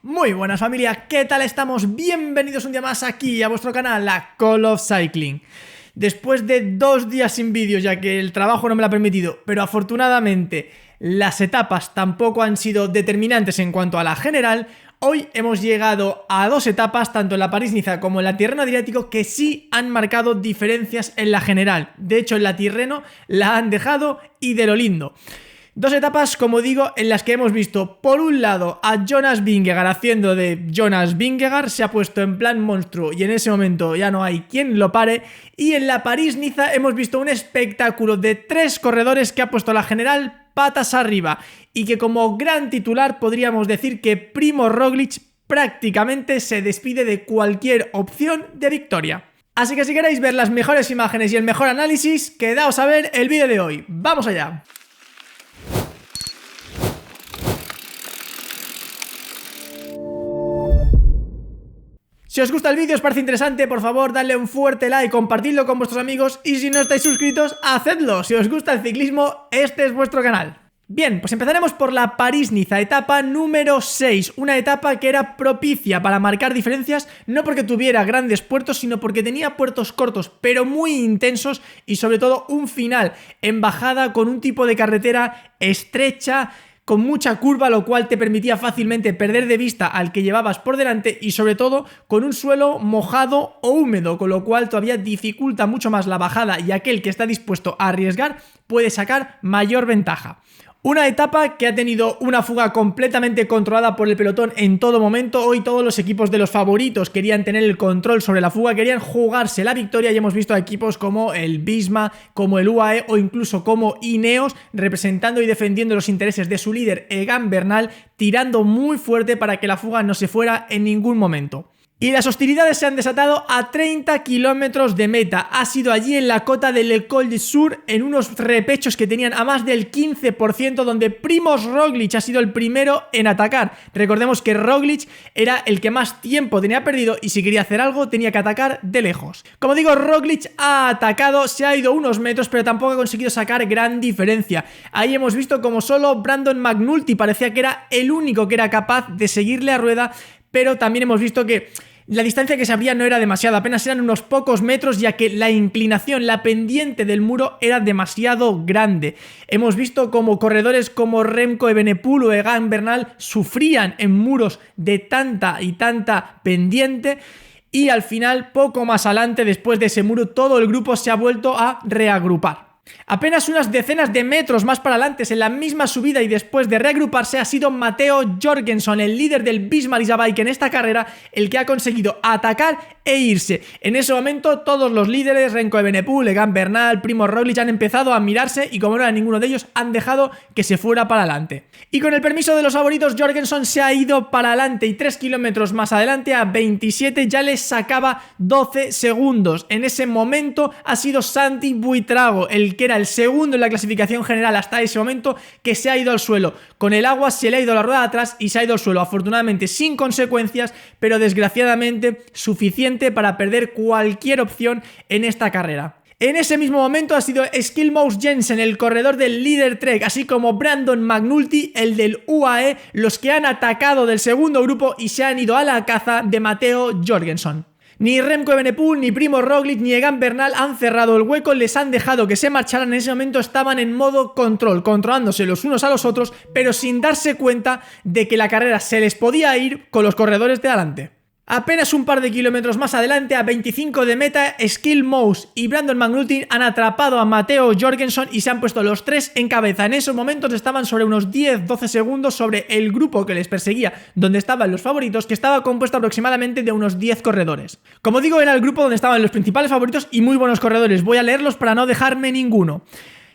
Muy buenas familia, ¿qué tal estamos? Bienvenidos un día más aquí a vuestro canal, a Call of Cycling. Después de 2 días sin vídeos, ya que el trabajo no me lo ha permitido, pero afortunadamente las etapas tampoco han sido determinantes en cuanto a la general, hoy hemos llegado a 2 etapas, tanto en la París-Niza como en la Tirreno-Adriático, que sí han marcado diferencias en la general. De hecho, en la Tirreno la han dejado y de lo lindo. 2 etapas, como digo, en las que hemos visto, por un lado, a Jonas Vingegaard haciendo de Jonas Vingegaard, se ha puesto en plan monstruo y en ese momento ya no hay quien lo pare, y en la París-Niza hemos visto un espectáculo de 3 corredores que ha puesto la general patas arriba y que como gran titular podríamos decir que Primo Roglic prácticamente se despide de cualquier opción de victoria. Así que si queréis ver las mejores imágenes y el mejor análisis, quedaos a ver el vídeo de hoy. ¡Vamos allá! Si os gusta el vídeo, os parece interesante, por favor, dadle un fuerte like, compartidlo con vuestros amigos y si no estáis suscritos, hacedlo. Si os gusta el ciclismo, este es vuestro canal. Bien, pues empezaremos por la París-Niza, etapa número 6, una etapa que era propicia para marcar diferencias, no porque tuviera grandes puertos, sino porque tenía puertos cortos, pero muy intensos y sobre todo un final en bajada con un tipo de carretera estrecha, con mucha curva, lo cual te permitía fácilmente perder de vista al que llevabas por delante y sobre todo con un suelo mojado o húmedo, con lo cual todavía dificulta mucho más la bajada y aquel que está dispuesto a arriesgar puede sacar mayor ventaja. Una etapa que ha tenido una fuga completamente controlada por el pelotón en todo momento. Hoy todos los equipos de los favoritos querían tener el control sobre la fuga, querían jugarse la victoria y hemos visto a equipos como el Visma, como el UAE o incluso como Ineos representando y defendiendo los intereses de su líder Egan Bernal, tirando muy fuerte para que la fuga no se fuera en ningún momento. Y las hostilidades se han desatado a 30 kilómetros de meta. Ha sido allí en la cota del Col du Sur, en unos repechos que tenían a más del 15%, donde Primož Roglic ha sido el primero en atacar. Recordemos que Roglic era el que más tiempo tenía perdido y si quería hacer algo tenía que atacar de lejos. Como digo, Roglic ha atacado, se ha ido unos metros, pero tampoco ha conseguido sacar gran diferencia. Ahí hemos visto como solo Brandon McNulty parecía que era el único que era capaz de seguirle a rueda, pero también hemos visto que la distancia que se abría no era demasiada, apenas eran unos pocos metros, ya que la inclinación, la pendiente del muro era demasiado grande. Hemos visto como corredores como Remco Evenepoel o Egan Bernal sufrían en muros de tanta y tanta pendiente. Y al final, poco más adelante, después de ese muro, todo el grupo se ha vuelto a reagrupar. Apenas unas decenas de metros más para adelante, en la misma subida y después de reagruparse, ha sido Matteo Jorgenson, el líder del Visma Bike en esta carrera, el que ha conseguido atacar e irse. En ese momento todos los líderes, Remco Evenepoel, Egan Bernal, Primo Roglic, han empezado a mirarse y como no era ninguno de ellos, han dejado que se fuera para adelante. Y con el permiso de los favoritos, Jorgenson se ha ido para adelante y 3 kilómetros más adelante, a 27, ya les sacaba 12 segundos. En ese momento ha sido Santi Buitrago, el que era el segundo en la clasificación general hasta ese momento, que se ha ido al suelo. Con el agua se le ha ido la rueda de atrás y se ha ido al suelo, afortunadamente sin consecuencias, pero desgraciadamente suficiente para perder cualquier opción en esta carrera. En ese mismo momento ha sido Skjelmose Jensen, el corredor del Líder Trek, así como Brandon McNulty, el del UAE, los que han atacado del segundo grupo y se han ido a la caza de Matteo Jorgenson. Ni Remco Evenepoel, ni Primo Roglic, ni Egan Bernal han cerrado el hueco, les han dejado que se marcharan. En ese momento estaban en modo control, controlándose los unos a los otros, pero sin darse cuenta de que la carrera se les podía ir con los corredores de adelante. Apenas un par de kilómetros más adelante, a 25 de meta, Skjelmose y Brandon McNulty han atrapado a Matteo Jorgenson y se han puesto los 3 en cabeza. En esos momentos estaban sobre unos 10-12 segundos sobre el grupo que les perseguía, donde estaban los favoritos, que estaba compuesto aproximadamente de unos 10 corredores. Como digo, era el grupo donde estaban los principales favoritos y muy buenos corredores. Voy a leerlos para no dejarme ninguno.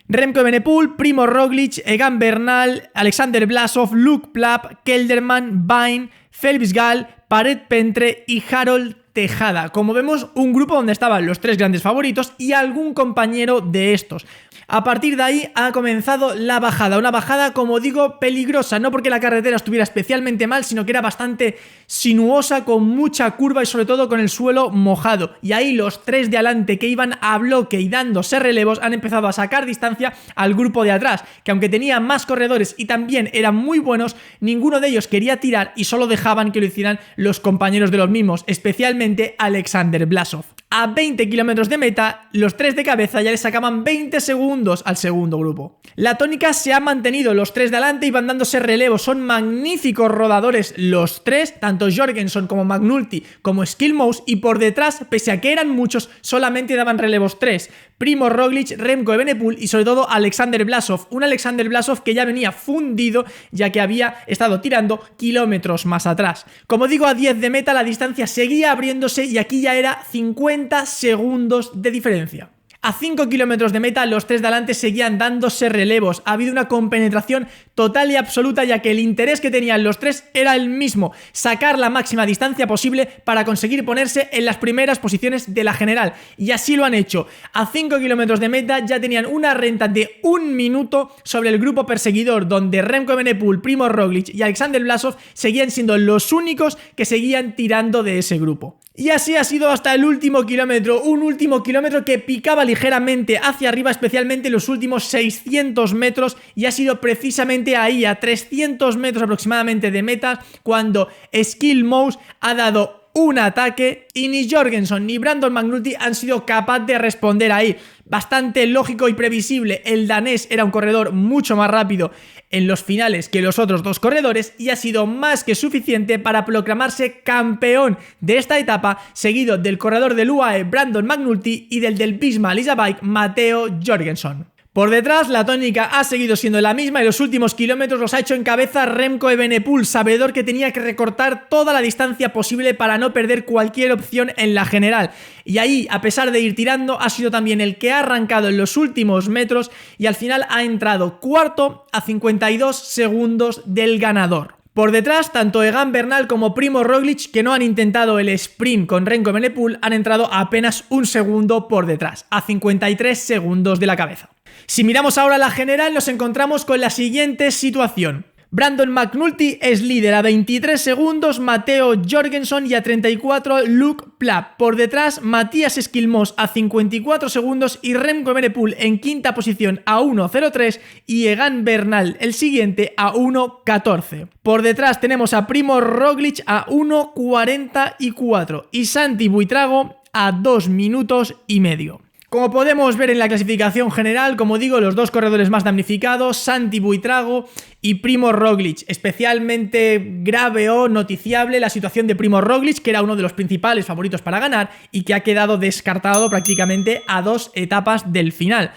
Remco Evenepoel, Primo Roglic, Egan Bernal, Alexander Vlasov, Luke Plapp, Kelderman, Bain, Felix Gall, Paret Pentre y Harold Tejada. Como vemos, un grupo donde estaban los 3 grandes favoritos y algún compañero de estos. A partir de ahí ha comenzado la bajada, una bajada, como digo, peligrosa, no porque la carretera estuviera especialmente mal, sino que era bastante sinuosa, con mucha curva y sobre todo con el suelo mojado. Y ahí los 3 de adelante que iban a bloque y dándose relevos han empezado a sacar distancia al grupo de atrás, que aunque tenía más corredores y también eran muy buenos, ninguno de ellos quería tirar y solo dejaban dejaban que lo hicieran los compañeros de los mismos, especialmente Alexander Vlasov. A 20 kilómetros de meta, los 3 de cabeza ya le sacaban 20 segundos al segundo grupo. La tónica se ha mantenido, los 3 de adelante iban dándose relevos, son magníficos rodadores los 3, tanto Jorgenson como McNulty como Skillmouse, y por detrás, pese a que eran muchos, solamente daban relevos 3. Primož Roglič, Remco Evenepoel y sobre todo Alexander Vlasov, un Alexander Vlasov que ya venía fundido ya que había estado tirando kilómetros más atrás. Como digo, a 10 de meta la distancia seguía abriéndose y aquí ya era 50 segundos de diferencia. A 5 kilómetros de meta, los 3 de adelante seguían dándose relevos. Ha habido una compenetración total y absoluta, ya que el interés que tenían los 3 era el mismo: sacar la máxima distancia posible para conseguir ponerse en las primeras posiciones de la general. Y así lo han hecho. A 5 kilómetros de meta ya tenían una renta de 1 minuto sobre el grupo perseguidor, donde Remco Evenepoel, Primož Roglič y Alexander Vlasov seguían siendo los únicos que seguían tirando de ese grupo. Y así ha sido hasta el último kilómetro, un último kilómetro que picaba ligeramente hacia arriba, especialmente los últimos 600 metros, y ha sido precisamente ahí, a 300 metros aproximadamente de meta, cuando Skillmouse ha dado un ataque y ni Jorgenson ni Brandon McNulty han sido capaces de responder ahí. Bastante lógico y previsible, el danés era un corredor mucho más rápido en los finales que los otros dos corredores y ha sido más que suficiente para proclamarse campeón de esta etapa, seguido del corredor del UAE Brandon McNulty y del Visma Lease a Bike Matteo Jorgenson. Por detrás, la tónica ha seguido siendo la misma y los últimos kilómetros los ha hecho en cabeza Remco Evenepoel, sabedor que tenía que recortar toda la distancia posible para no perder cualquier opción en la general. Y ahí, a pesar de ir tirando, ha sido también el que ha arrancado en los últimos metros y al final ha entrado cuarto a 52 segundos del ganador. Por detrás, tanto Egan Bernal como Primož Roglič, que no han intentado el sprint con Remco Evenepoel, han entrado apenas un segundo por detrás, a 53 segundos de la cabeza. Si miramos ahora la general, nos encontramos con la siguiente situación. Brandon McNulty es líder a 23 segundos, Matteo Jorgenson, y a 34 Luke Plapp. Por detrás, Matías Skillmouse a 54 segundos y Remco Evenepoel en quinta posición a 1.03 y Egan Bernal el siguiente a 1.14. Por detrás tenemos a Primož Roglič a 1.44 y Santi Buitrago a 2 minutos y medio. Como podemos ver en la clasificación general, como digo, los dos corredores más damnificados, Santi Buitrago y Primož Roglič. Especialmente grave o noticiable la situación de Primož Roglič, que era uno de los principales favoritos para ganar y que ha quedado descartado prácticamente a 2 etapas del final.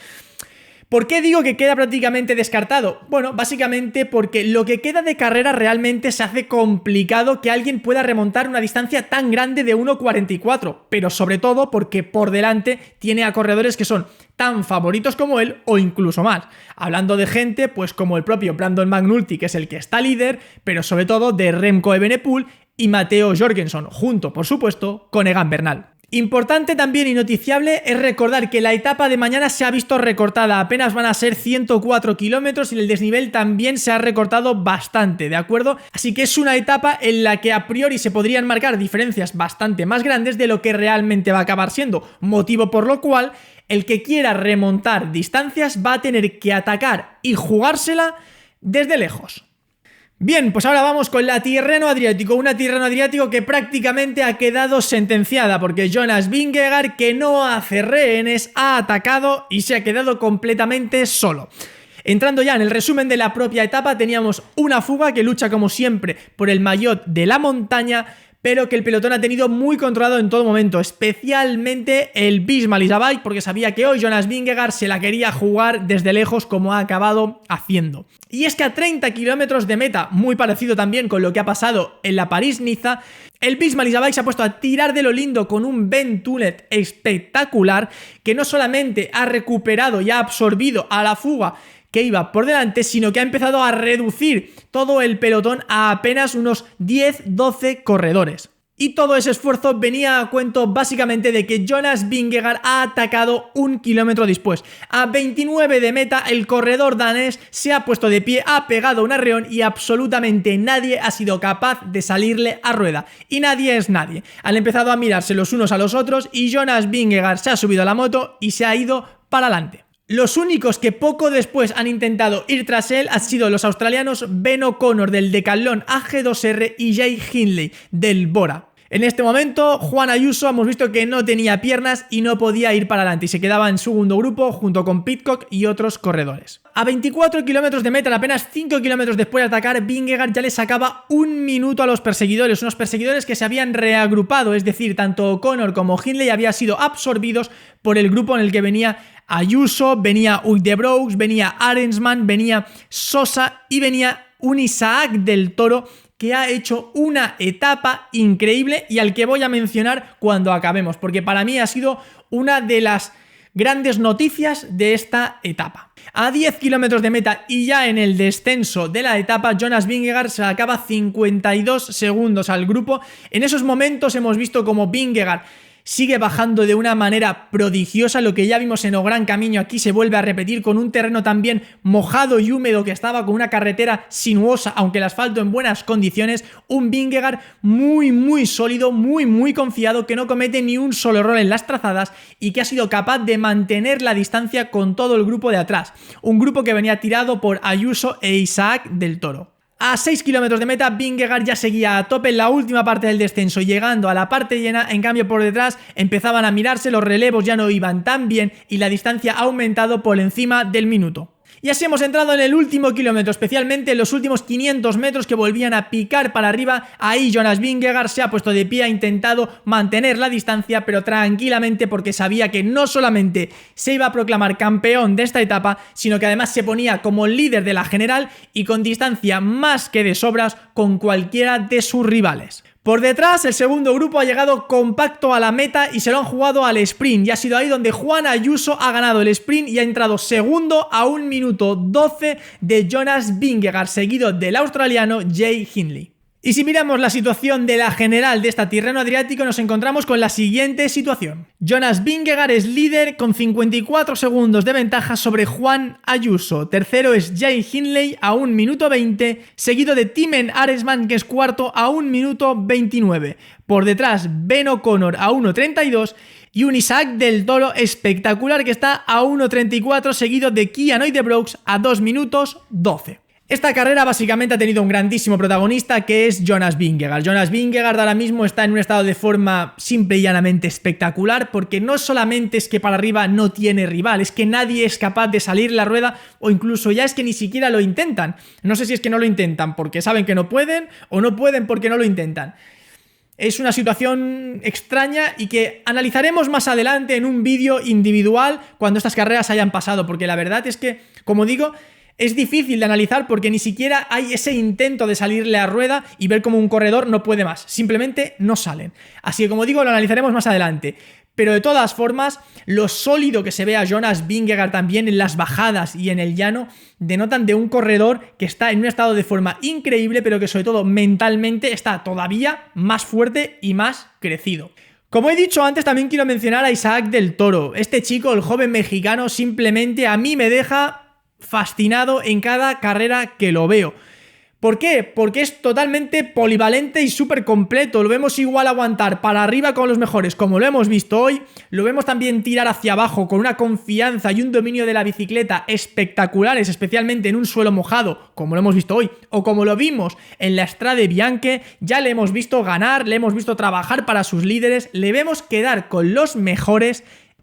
¿Por qué digo que queda prácticamente descartado? Bueno, básicamente porque lo que queda de carrera realmente se hace complicado que alguien pueda remontar una distancia tan grande de 1.44, pero sobre todo porque por delante tiene a corredores que son tan favoritos como él o incluso más. Hablando de gente pues como el propio Brandon McNulty, que es el que está líder, pero sobre todo de Remco Evenepoel y Matteo Jorgenson, junto por supuesto con Egan Bernal. Importante también y noticiable es recordar que la etapa de mañana se ha visto recortada, apenas van a ser 104 kilómetros y el desnivel también se ha recortado bastante, ¿de acuerdo? Así que es una etapa en la que a priori se podrían marcar diferencias bastante más grandes de lo que realmente va a acabar siendo, motivo por lo cual el que quiera remontar distancias va a tener que atacar y jugársela desde lejos. Bien, pues ahora vamos con la Tirreno Adriático, una Tirreno Adriático que prácticamente ha quedado sentenciada porque Jonas Vingegaard, que no hace rehenes, ha atacado y se ha quedado completamente solo. Entrando ya en el resumen de la propia etapa, teníamos una fuga que lucha como siempre por el maillot de la montaña, pero que el pelotón ha tenido muy controlado en todo momento, especialmente el Visma Lease a Bike, porque sabía que hoy Jonas Vingegaard se la quería jugar desde lejos como ha acabado haciendo. Y es que a 30 kilómetros de meta, muy parecido también con lo que ha pasado en la París-Niza, el Visma Lease a Bike se ha puesto a tirar de lo lindo con un Ben Tunet espectacular que no solamente ha recuperado y ha absorbido a la fuga que iba por delante, sino que ha empezado a reducir todo el pelotón a apenas unos 10-12 corredores. Y todo ese esfuerzo venía a cuento básicamente de que Jonas Vingegaard ha atacado 1 kilómetro después. A 29 de meta, el corredor danés se ha puesto de pie, ha pegado un arreón y absolutamente nadie ha sido capaz de salirle a rueda. Y nadie es nadie. Han empezado a mirarse los unos a los otros y Jonas Vingegaard se ha subido a la moto y se ha ido para adelante. Los únicos que poco después han intentado ir tras él han sido los australianos Ben O'Connor del Decathlon AG2R y Jay Hindley del Bora. En este momento, Juan Ayuso hemos visto que no tenía piernas y no podía ir para adelante y se quedaba en segundo grupo junto con Pidcock y otros corredores. A 24 kilómetros de meta, apenas 5 kilómetros después de atacar, Vingegaard ya le sacaba 1 minuto a los perseguidores, unos perseguidores que se habían reagrupado, es decir, tanto O'Connor como Hindley habían sido absorbidos por el grupo en el que venía Ayuso, venía Uijtdebroeks, venía Arensman, venía Sosa y venía un Isaac del Toro que ha hecho una etapa increíble y al que voy a mencionar cuando acabemos, porque para mí ha sido una de las grandes noticias de esta etapa. A 10 kilómetros de meta y ya en el descenso de la etapa, Jonas Vingegaard se acaba 52 segundos al grupo. En esos momentos hemos visto como Vingegaard sigue bajando de una manera prodigiosa. Lo que ya vimos en O Gran Camino aquí se vuelve a repetir con un terreno también mojado y húmedo que estaba con una carretera sinuosa, aunque el asfalto en buenas condiciones. Un Vingegaard muy sólido, muy confiado, que no comete ni un solo error en las trazadas y que ha sido capaz de mantener la distancia con todo el grupo de atrás. Un grupo que venía tirado por Ayuso e Isaac del Toro. A 6 kilómetros de meta, Vingegaard ya seguía a tope en la última parte del descenso, llegando a la parte llena. En cambio, por detrás empezaban a mirarse, los relevos ya no iban tan bien y la distancia ha aumentado por encima del minuto. Y así hemos entrado en el último kilómetro, especialmente en los últimos 500 metros que volvían a picar para arriba. Ahí Jonas Vingegaard se ha puesto de pie, ha intentado mantener la distancia, pero tranquilamente, porque sabía que no solamente se iba a proclamar campeón de esta etapa, sino que además se ponía como líder de la general y con distancia más que de sobras con cualquiera de sus rivales. Por detrás, el segundo grupo ha llegado compacto a la meta y se lo han jugado al sprint. Y ha sido ahí donde Juan Ayuso ha ganado el sprint y ha entrado segundo a 1 minuto 12 de Jonas Vingegaard, seguido del australiano Jay Hindley. Y si miramos la situación de la general de esta Tirreno Adriático, nos encontramos con la siguiente situación. Jonas Vingegaard es líder con 54 segundos de ventaja sobre Juan Ayuso. Tercero es Jay Hindley a 1 minuto 20, seguido de Thymen Arensman, que es cuarto a 1 minuto 29. Por detrás, Ben O'Connor a 1.32 y un Isaac del Toro espectacular que está a 1.34, seguido de Kian Uijtdebroeks a 2 minutos 12. Esta carrera básicamente ha tenido un grandísimo protagonista que es Jonas Vingegaard. Jonas Vingegaard ahora mismo está en un estado de forma simple y llanamente espectacular, porque no solamente es que para arriba no tiene rival, es que nadie es capaz de salir la rueda, o incluso ya es que ni siquiera lo intentan. No sé si es que no lo intentan porque saben que no pueden o no pueden porque no lo intentan. Es una situación extraña y que analizaremos más adelante en un vídeo individual cuando estas carreras hayan pasado, porque la verdad es que, como digo, es difícil de analizar porque ni siquiera hay ese intento de salirle a rueda y ver cómo un corredor no puede más. Simplemente no salen. Así que, como digo, lo analizaremos más adelante. Pero de todas formas, lo sólido que se ve a Jonas Vingegaard también en las bajadas y en el llano denotan de un corredor que está en un estado de forma increíble, pero que sobre todo mentalmente está todavía más fuerte y más crecido. Como he dicho antes, también quiero mencionar a Isaac del Toro. Este chico, el joven mexicano, simplemente a mí me deja fascinado en cada carrera que lo veo. ¿Por qué? Porque es totalmente polivalente y súper completo. Lo vemos igual aguantar para arriba con los mejores, como lo hemos visto hoy. Lo vemos también tirar hacia abajo con una confianza y un dominio de la bicicleta espectaculares, especialmente en un suelo mojado, como lo hemos visto hoy, o como lo vimos en la Strade Bianche. Ya le hemos visto ganar, le hemos visto trabajar para sus líderes, le vemos quedar con los mejores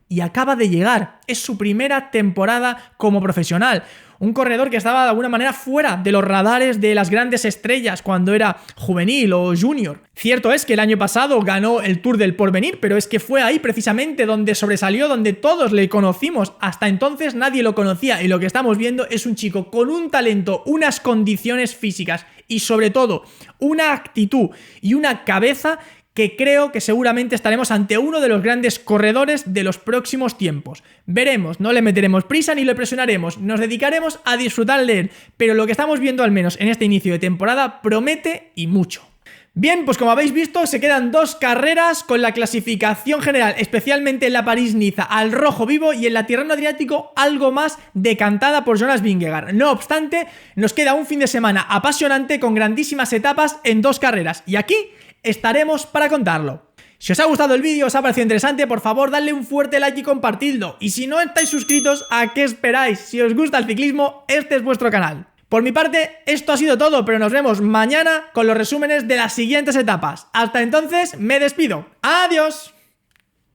y acaba de llegar. Es su primera temporada como profesional. Un corredor que estaba de alguna manera fuera de los radares de las grandes estrellas cuando era juvenil o junior. Cierto es que el año pasado ganó el Tour del Porvenir, pero es que fue ahí precisamente donde sobresalió, donde todos le conocimos. Hasta entonces nadie lo conocía y lo que estamos viendo es un chico con un talento, unas condiciones físicas y sobre todo una actitud y una cabeza que creo que seguramente estaremos ante uno de los grandes corredores de los próximos tiempos. Veremos, no le meteremos prisa ni le presionaremos, nos dedicaremos a disfrutar de él, pero lo que estamos viendo al menos en este inicio de temporada promete y mucho. Bien, pues como habéis visto, se quedan 2 carreras con la clasificación general, especialmente en la París-Niza, al rojo vivo y en la Tirreno Adriático algo más decantada por Jonas Vingegaard. No obstante, nos queda un fin de semana apasionante con grandísimas etapas en 2 carreras y aquí estaremos para contarlo. Si os ha gustado el vídeo, os ha parecido interesante, por favor dadle un fuerte like y compartidlo. Y si no estáis suscritos, ¿a qué esperáis? Si os gusta el ciclismo, este es vuestro canal. Por mi parte, esto ha sido todo, pero nos vemos mañana con los resúmenes de las siguientes etapas. Hasta entonces, me despido. ¡Adiós!